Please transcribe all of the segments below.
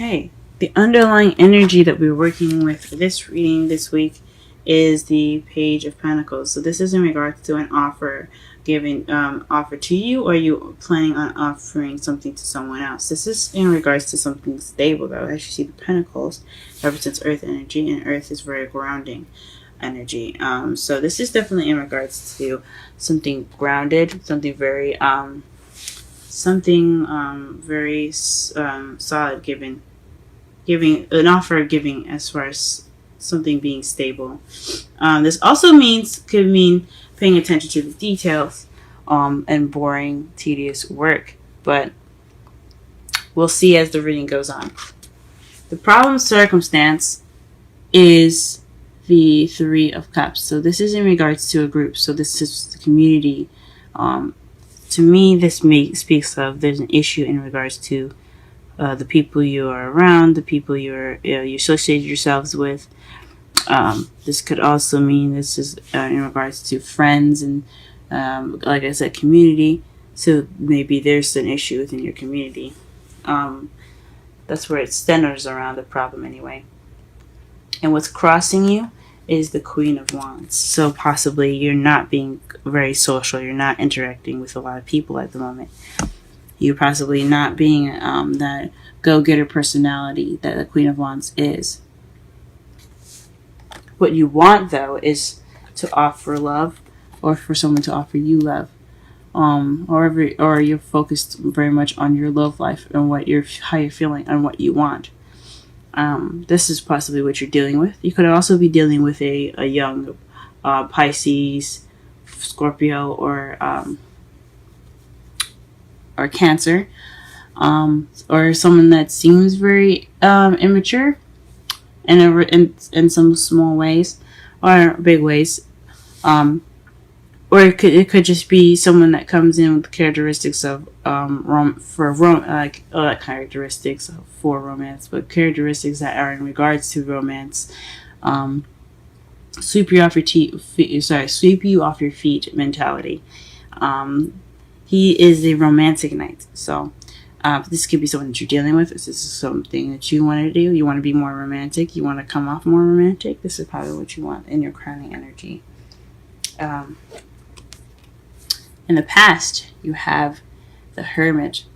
Okay, the underlying energy that we're working with for this reading this week is the Page of Pentacles. So this is in regards to an offer offer to you, or you planning on offering something to someone else. This is in regards to something stable, though. As you see, the Pentacles represents Earth energy, and Earth is very grounding energy. So this is definitely in regards to something grounded, something very very solid, giving an offer, giving as far as something being stable. This also could mean paying attention to the details and boring, tedious work, but we'll see as the reading goes on. The problem circumstance is the Three of Cups. So this is in regards to a group. So this is the community. To me, this speaks of there's an issue in regards to the people you are around, the people you associate yourselves with. This could also mean this is in regards to friends and, like I said, community. So maybe there's an issue within your community. That's where it centers around the problem anyway. And what's crossing you is the Queen of Wands. So possibly you're not being very social. You're not interacting with a lot of people at the moment. You're possibly not being that go-getter personality that the Queen of Wands is. What you want, though, is to offer love, or for someone to offer you love. Or you're focused very much on your love life and how you're feeling and what you want. This is possibly what you're dealing with. You could also be dealing with a young Pisces, Scorpio, or Cancer, or someone that seems very immature in some small ways or big ways, or it could just be someone that comes in with characteristics of characteristics for romance, but characteristics that are in regards to romance. Sweep you off your feet mentality. He is a romantic knight, so this could be someone that you're dealing with. If this is something that you want to do, you want to be more romantic, you want to come off more romantic, this is probably what you want in your crowning energy. In the past, you have the Hermit.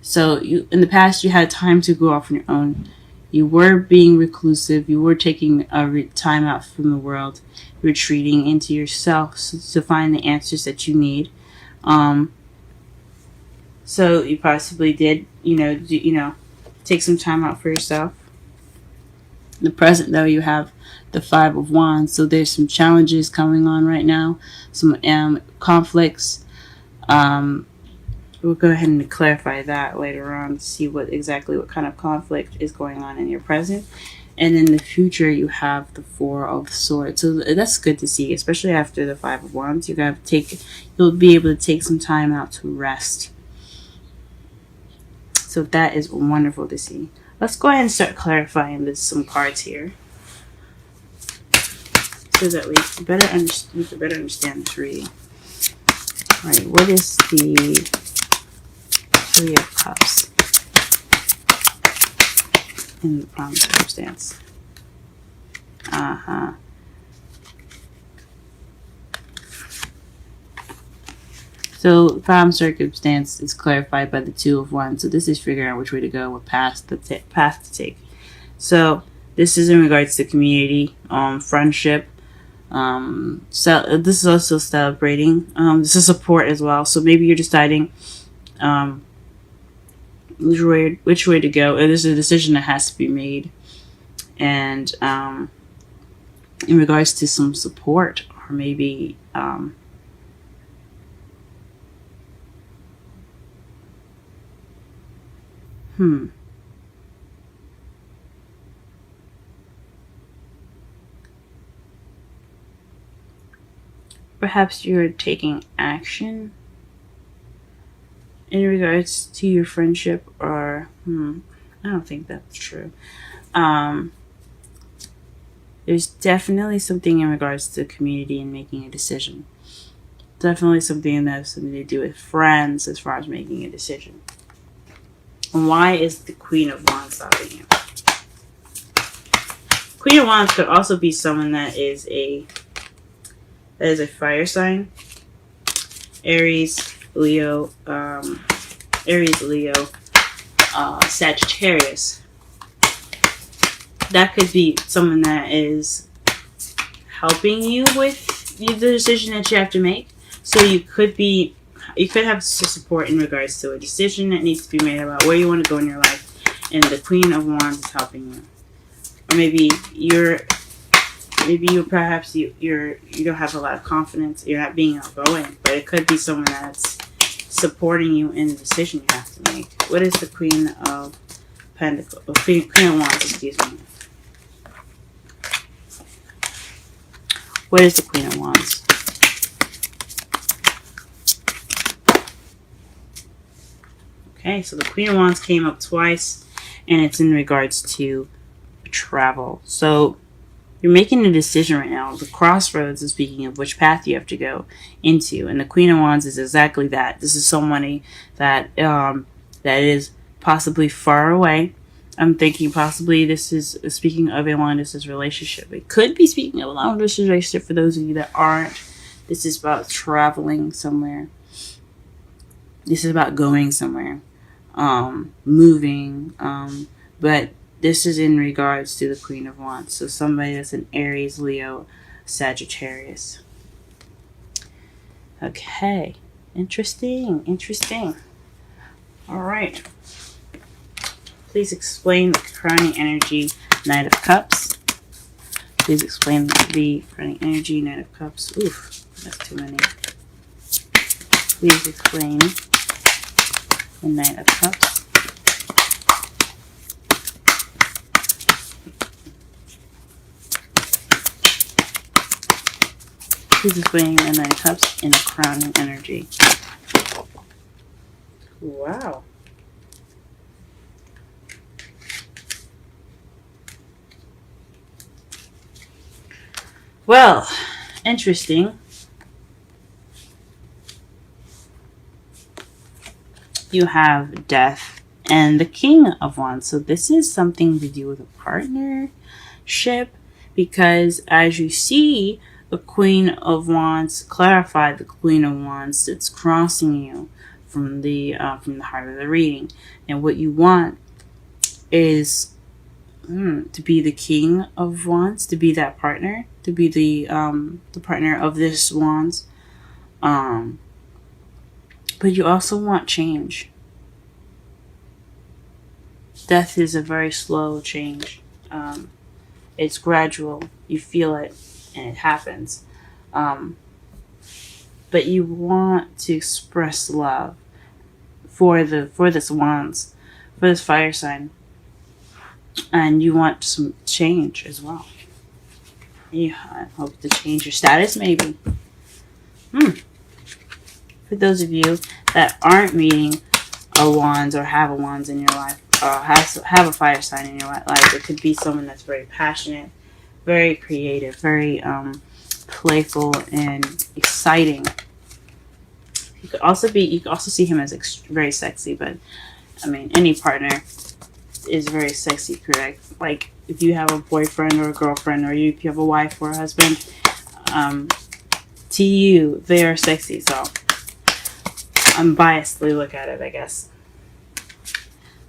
So in the past, you had time to go off on your own. You were being reclusive. You were taking time out from the world, retreating into yourself to find the answers that you need. So you possibly did, take some time out for yourself. In the present, though, you have the Five of Wands. So there's some challenges coming on right now, some conflicts. We'll go ahead and clarify that later on to see what kind of conflict is going on in your present. And in the future, you have the Four of Swords. So that's good to see, especially after the Five of Wands. You'll be able to take some time out to rest. So that is wonderful to see. Let's go ahead and start clarifying some cards here, so that we can better understand this reading. All right, what is the Three of Cups in the problem circumstance? So problem circumstance is clarified by the Two of Wands. So this is figuring out which way to go, what path to take. So this is in regards to community, friendship. So this is also celebrating. This is support as well. So maybe you're deciding which way to go. There's a decision that has to be made, and in regards to some support, or maybe perhaps you're taking action in regards to your friendship, or I don't think that's true. There's definitely something in regards to the community and making a decision. Definitely something that has something to do with friends as far as making a decision. And why is the Queen of Wands stopping you? Queen of Wands could also be someone that is a fire sign. Aries, Leo, Sagittarius. That could be someone that is helping you with the decision that you have to make. So you could have support in regards to a decision that needs to be made about where you want to go in your life, and the Queen of Wands is helping you. Or maybe you don't have a lot of confidence. You're not being outgoing, but it could be someone that's supporting you in the decision you have to make. What is the Queen of Pentacles? Queen of Wands, excuse me. What is the Queen of Wands? Okay, so the Queen of Wands came up twice, and it's in regards to travel. So you're making a decision right now. The crossroads is speaking of which path you have to go into, and the Queen of Wands is exactly that. This is somebody that is possibly far away. I'm thinking possibly this is speaking of a long-distance relationship. It could be speaking of a long-distance relationship for those of you that aren't. This is about traveling somewhere. This is about going somewhere, moving, but this is in regards to the Queen of Wands. So somebody that's an Aries, Leo, Sagittarius. Okay. Interesting. All right. Please explain the crowning energy, Knight of Cups. Please explain the crowning energy, Knight of Cups. Oof, that's too many. Please explain the Knight of Cups. Please explain the Knight of Cups in crowning energy. Wow. Well, interesting. You have Death and the King of Wands. So this is something to do with a partnership, because as you see, the Queen of Wands, clarify the Queen of Wands that's crossing you from the heart of the reading. And what you want is to be the King of Wands, to be that partner, to be the partner of this Wands. But you also want change. Death is a very slow change. It's gradual. You feel it, and it happens. But you want to express love for this Wands, for this fire sign, and you want some change as well. You hope to change your status, maybe. For those of you that aren't meeting a Wands or have a Wands in your life, or have a fire sign in your life, it could be someone that's very passionate, very creative, very playful and exciting. You could also see him as very sexy, but I mean, any partner is very sexy, correct? Like if you have a boyfriend or a girlfriend, or if you have a wife or a husband, to you they are sexy. So I'm biasedly look at it, I guess.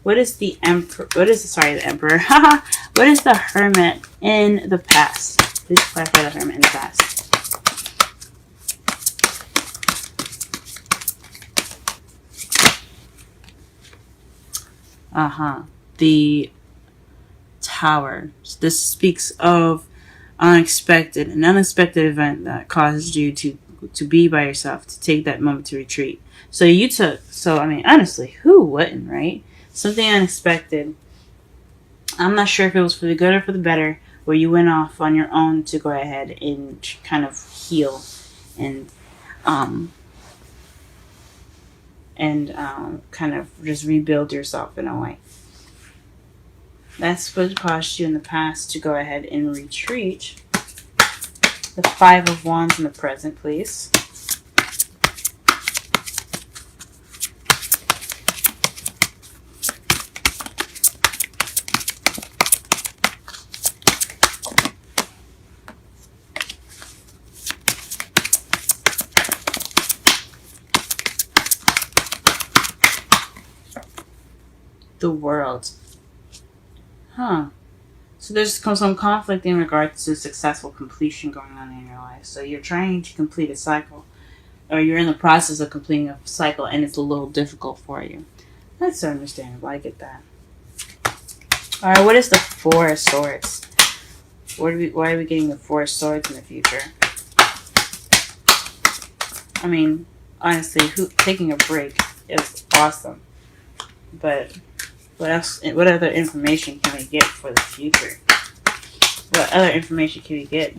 What is the Emperor? The Emperor? What is the Hermit in the past? Please clarify the Hermit in the past. The Tower. This speaks of an unexpected event that caused you to be by yourself, to take that moment to retreat. So I mean, honestly, who wouldn't, right? Something unexpected. I'm not sure if it was for the good or for the better, where you went off on your own to go ahead and kind of heal and kind of just rebuild yourself in a way. That's what caused you in the past to go ahead and retreat. The Five of Wands in the present, please. the world. Huh. So there's some conflict in regards to successful completion going on in your life. So you're trying to complete a cycle, or you're in the process of completing a cycle, and it's a little difficult for you. That's understandable. I get that. All right. What is the Four of Swords? Why are we getting the Four of Swords in the future? I mean, honestly, taking a break is awesome. But what else? What other information can we get for the future? What other information can we get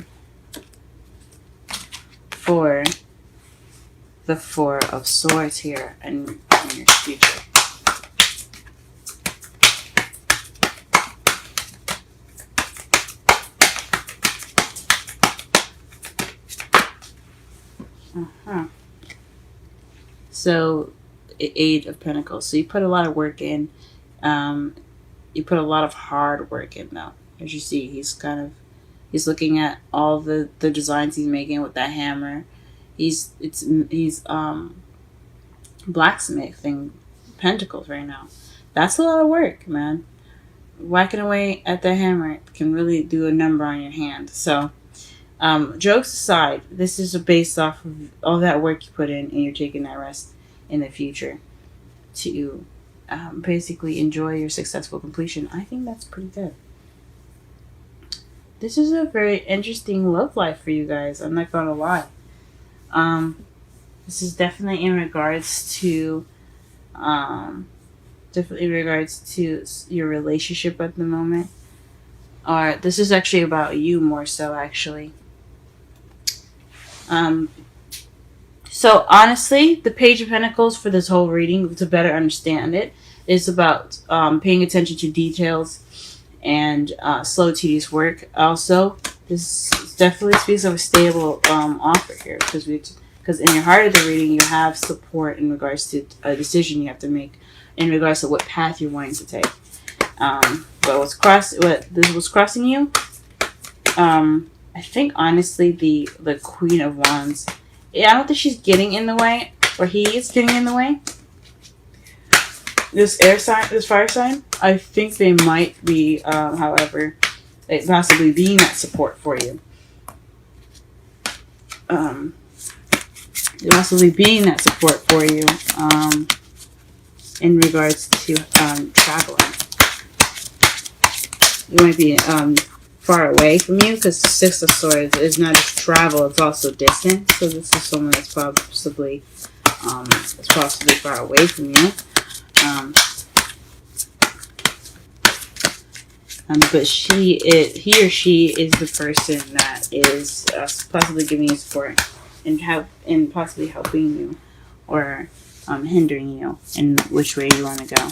for the Four of Swords here in your future? So, Eight of Pentacles. So you put a lot of work in. You put a lot of hard work in, though. As you see, he's looking at all the designs he's making with that hammer. He's blacksmithing pentacles right now. That's a lot of work, man. Whacking away at the hammer can really do a number on your hand. So, jokes aside, this is based off of all that work you put in, and you're taking that rest in the future to basically enjoy your successful completion. I think that's pretty good. This is a very interesting love life for you guys. I'm not gonna lie. This is definitely in regards to your relationship at the moment. Or this is actually about you more so, actually. So honestly, the Page of Pentacles for this whole reading, to better understand it, is about paying attention to details and slow, tedious work. Also, this definitely speaks of a stable offer here, because in your heart of the reading, you have support in regards to a decision you have to make in regards to what path you're wanting to take. But what's crossing you? I think honestly, the Queen of Wands. Yeah, I don't think she's getting in the way, or he is getting in the way. This fire sign, I think they might be, however, possibly being that support for you. Possibly being that support for you in regards to traveling. You might be far away from you, because the Six of Swords is not just travel, it's also distance. So this is someone that's possibly far away from you. But he or she is the person that is possibly giving you support and possibly helping you, or hindering you in which way you want to go.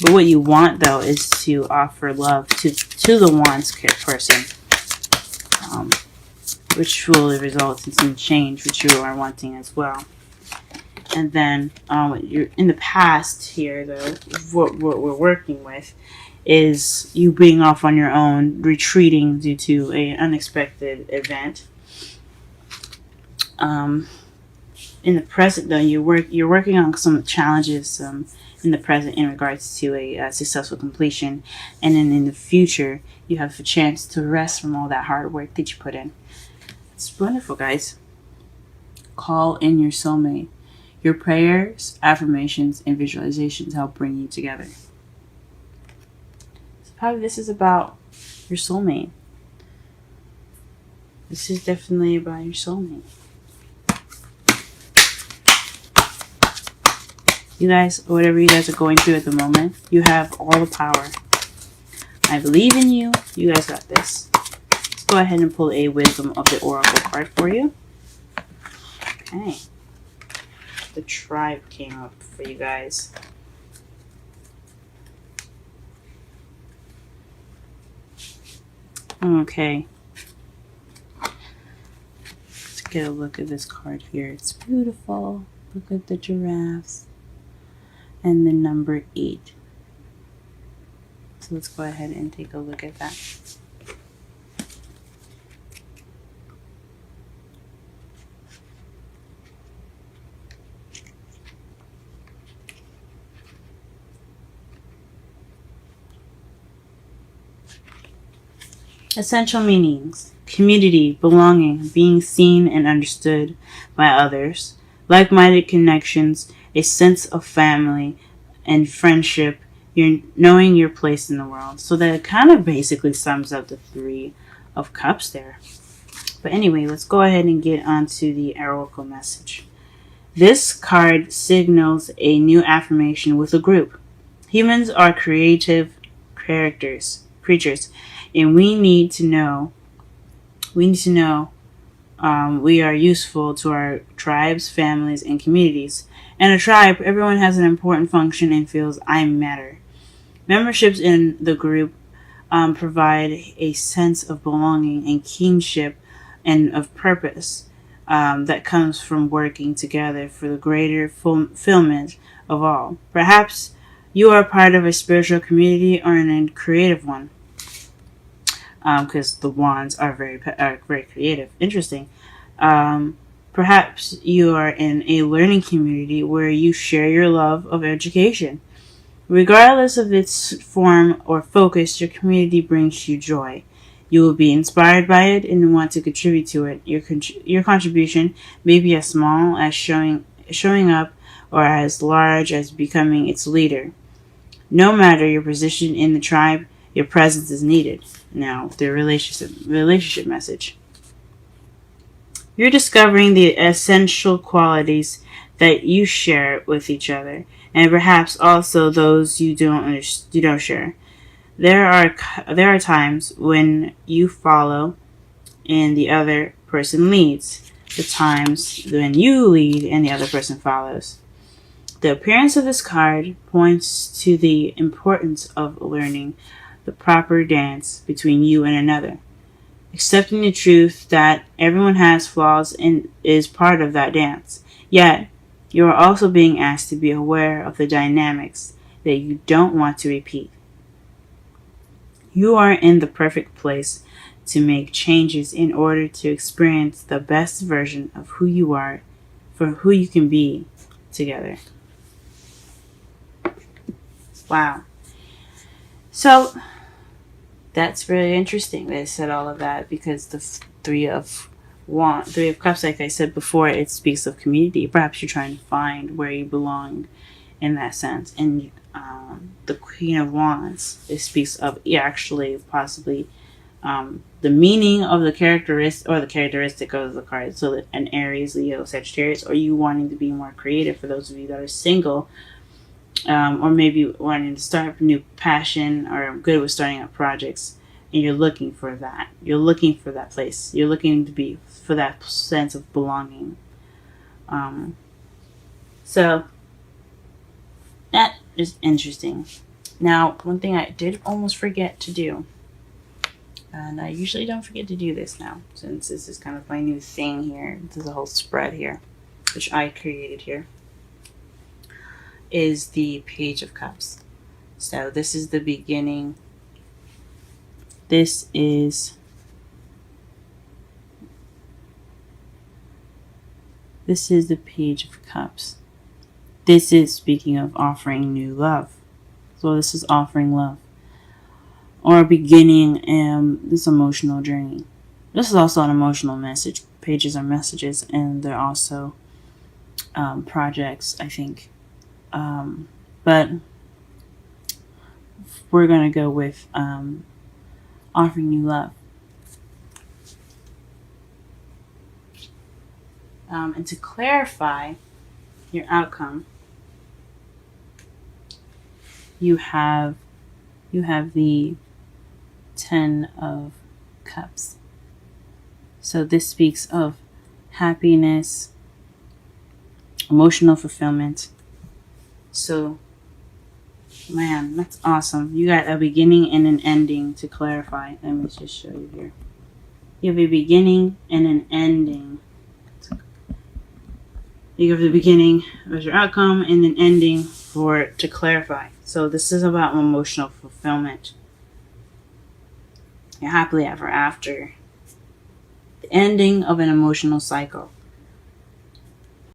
But what you want, though, is to offer love to the Wands person, which will result in some change, which you are wanting as well. And then you're in the past here, though, what we're working with is you being off on your own, retreating due to an unexpected event. In the present, though, you're working on some challenges in the present in regards to a successful completion, and then in the future, you have a chance to rest from all that hard work that you put in. It's wonderful, guys. Call in your soulmate. Your prayers, affirmations, and visualizations help bring you together. So probably this is about your soulmate. This is definitely about your soulmate. You guys, whatever you guys are going through at the moment, you have all the power. I believe in you. You guys got this. Let's go ahead and pull a Wisdom of the Oracle card for you. Okay. The Tribe came up for you guys. Okay. Let's get a look at this card here. It's beautiful. Look at the giraffes. And the number 8. So let's go ahead and take a look at that. Essential meanings: community, belonging, being seen and understood by others, like-minded connections, a sense of family and friendship, you're knowing your place in the world. So that kind of basically sums up the Three of Cups there. But anyway, let's go ahead and get onto the oracle message. This card signals a new affirmation with a group. Humans are creative creatures, and we need to know we are useful to our tribes, families, and communities. In a tribe, everyone has an important function and feels I matter. Memberships in the group provide a sense of belonging and kinship and of purpose that comes from working together for the greater fulfillment of all. Perhaps you are part of a spiritual community or in a creative one, because the wands are very creative. Interesting. Perhaps you are in a learning community where you share your love of education. Regardless of its form or focus, your community brings you joy. You will be inspired by it and want to contribute to it. Your contribution may be as small as showing up or as large as becoming its leader. No matter your position in the tribe, your presence is needed. Now, the relationship message. You're discovering the essential qualities that you share with each other, and perhaps also those you don't share. There are times when you follow and the other person leads. The times when you lead and the other person follows. The appearance of this card points to the importance of learning the proper dance between you and another. Accepting the truth that everyone has flaws and is part of that dance. Yet, you are also being asked to be aware of the dynamics that you don't want to repeat. You are in the perfect place to make changes in order to experience the best version of who you are, for who you can be together. Wow. So, that's really interesting. They said all of that because the Three of Cups, like I said before, it speaks of community. Perhaps you're trying to find where you belong in that sense. And the Queen of Wands, it speaks of possibly the meaning of the characteristic of the card. So that an Aries, Leo, Sagittarius, or you wanting to be more creative for those of you that are single. Or maybe wanting to start a new passion or good with starting up projects, and you're looking for that. You're looking for that place. You're looking to be for that sense of belonging. So that is interesting. Now, one thing I did almost forget to do, and I usually don't forget to do this now, since this is kind of my new thing here. There's a whole spread here, which I created here. Is the Page of Cups. So this is the beginning. This is the Page of Cups. This is speaking of offering new love. So this is offering love. Or beginning this emotional journey. This is also an emotional message. Pages are messages, and they're also projects, I think. But we're going to go with offering new love. And to clarify your outcome, you have the Ten of Cups. So this speaks of happiness, emotional fulfillment. So, man, that's awesome. You got a beginning and an ending to clarify. Let me just show you here. You have a beginning and an ending. You have the beginning as your outcome and an ending to clarify. So this is about emotional fulfillment. You're happily ever after. The ending of an emotional cycle.